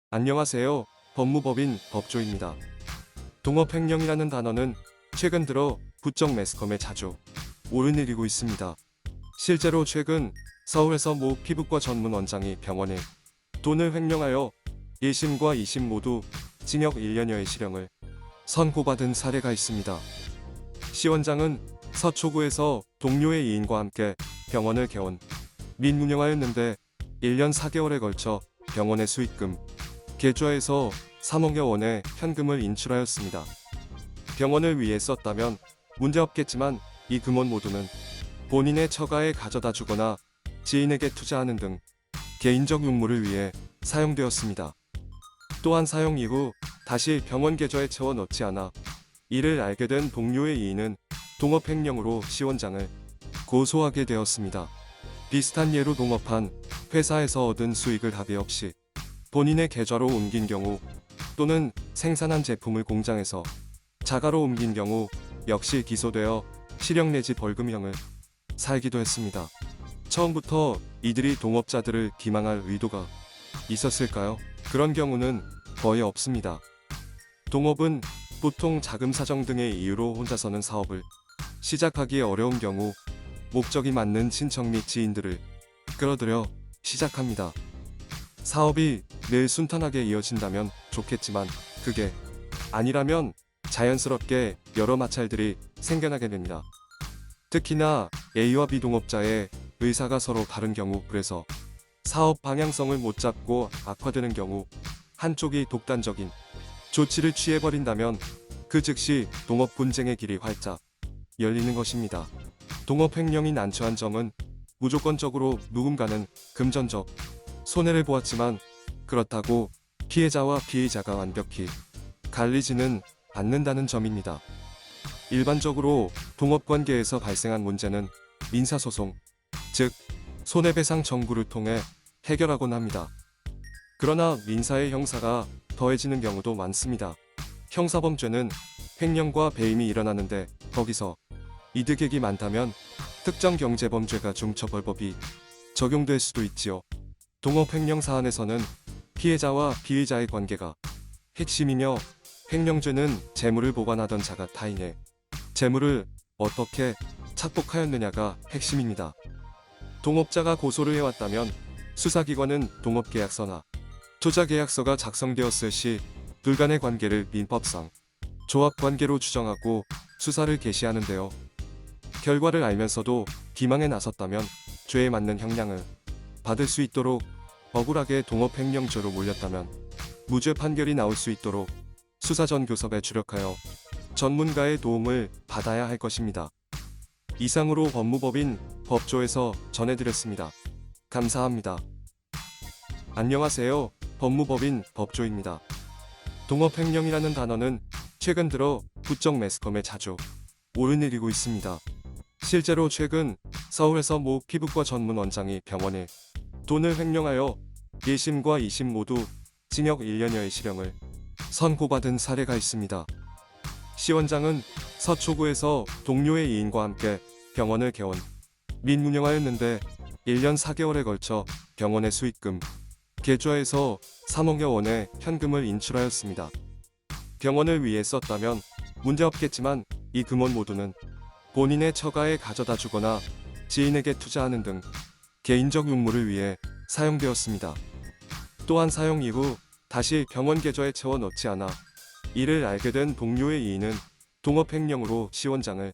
안녕하세요. 법무법인 법조입니다. 동업횡령이라는 단어는 최근 들어 부쩍 매스컴에 자주 오르내리고 있습니다. 실제로 최근 서울에서 모 피부과 전문 원장이 병원에 돈을 횡령하여 1심과 2심 모두 징역 1년여의 실형을 선고받은 사례가 있습니다. 시 원장은 서초구에서 동료의 이인과 함께 병원을 개원 및 운영하였는데 1년 4개월에 걸쳐 병원의 수익금 계좌에서 3억여 원의 현금을 인출하였습니다. 병원을 위해 썼다면 문제없겠지만 이 금원 모두는 본인의 처가에 가져다 주거나 지인에게 투자하는 등 개인적 용무를 위해 사용되었습니다. 또한 사용 이후 다시 병원 계좌에 채워 넣지 않아 이를 알게 된 동료의 이인은 동업횡령으로 시 원장을 고소하게 되었습니다. 비슷한 예로 동업한 회사에서 얻은 수익을 합의 없이 본인의 계좌로 옮긴 경우 또는 생산한 제품을 공장에서 자가로 옮긴 경우 역시 기소되어 실형 내지 벌금형을 살기도 했습니다. 처음부터 이들이 동업자들을 기망할 의도가 있었을까요? 그런 경우는 거의 없습니다. 동업은 보통 자금 사정 등의 이유로 혼자서는 사업을 시작하기 어려운 경우 목적이 맞는 친척 및 지인들을 끌어들여 시작합니다. 사업이 늘 순탄하게 이어진다면 좋겠지만 그게 아니라면 자연스럽게 여러 마찰들이 생겨나게 됩니다. 특히나 A와 B 동업자의 의사가 서로 다른 경우, 그래서 사업 방향성을 못 잡고 악화되는 경우 한쪽이 독단적인 조치를 취해버린다면 그 즉시 동업 분쟁의 길이 활짝 열리는 것입니다. 동업횡령이 난처한 점은 무조건적으로 누군가는 금전적 손해를 보았지만 그렇다고 피해자와 피의자가 완벽히 갈리지는 않는다는 점입니다. 일반적으로 동업관계에서 발생한 문제는 민사소송, 즉 손해배상 청구를 통해 해결하곤 합니다. 그러나 민사의 형사가 더해지는 경우도 많습니다. 형사범죄는 횡령과 배임이 일어나는데 거기서 이득액이 많다면 특정 경제범죄가 중처벌법이 적용될 수도 있지요. 동업횡령 사안에서는 피해자와 피의자의 관계가 핵심이며 횡령죄는 재물을 보관하던 자가 타인의 재물을 어떻게 착복하였느냐가 핵심입니다. 동업자가 고소를 해왔다면 수사기관은 동업계약서나 투자계약서가 작성되었을 시 둘 간의 관계를 민법상 조합관계로 추정하고 수사를 개시하는데요. 결과를 알면서도 기망에 나섰다면 죄에 맞는 형량을 받을 수 있도록, 억울하게 동업횡령죄로 몰렸다면 무죄 판결이 나올 수 있도록 수사 전 교섭에 주력하여 전문가의 도움을 받아야 할 것입니다. 이상으로 법무법인 법조에서 전해드렸습니다. 감사합니다. 안녕하세요. 법무법인 법조입니다. 동업횡령이라는 단어는 최근 들어 부쩍 매스컴에 자주 오르내리고 있습니다. 실제로 최근 서울에서 모 피부과 전문 원장이 병원에 돈을 횡령하여 1심과 2심 모두 징역 1년여의 실형을 선고받은 사례가 있습니다. 시 원장은 서초구에서 동료의 이인과 함께 병원을 개원 및 운영하였는데 1년 4개월에 걸쳐 병원의 수익금 계좌에서 3억여 원의 현금을 인출하였습니다. 병원을 위해 썼다면 문제없겠지만 이 금원 모두는 본인의 처가에 가져다 주거나 지인에게 투자하는 등 개인적 용무를 위해 사용되었습니다. 또한 사용 이후 다시 병원 계좌에 채워 넣지 않아 이를 알게 된 동료의 이인은 동업횡령으로 시 원장을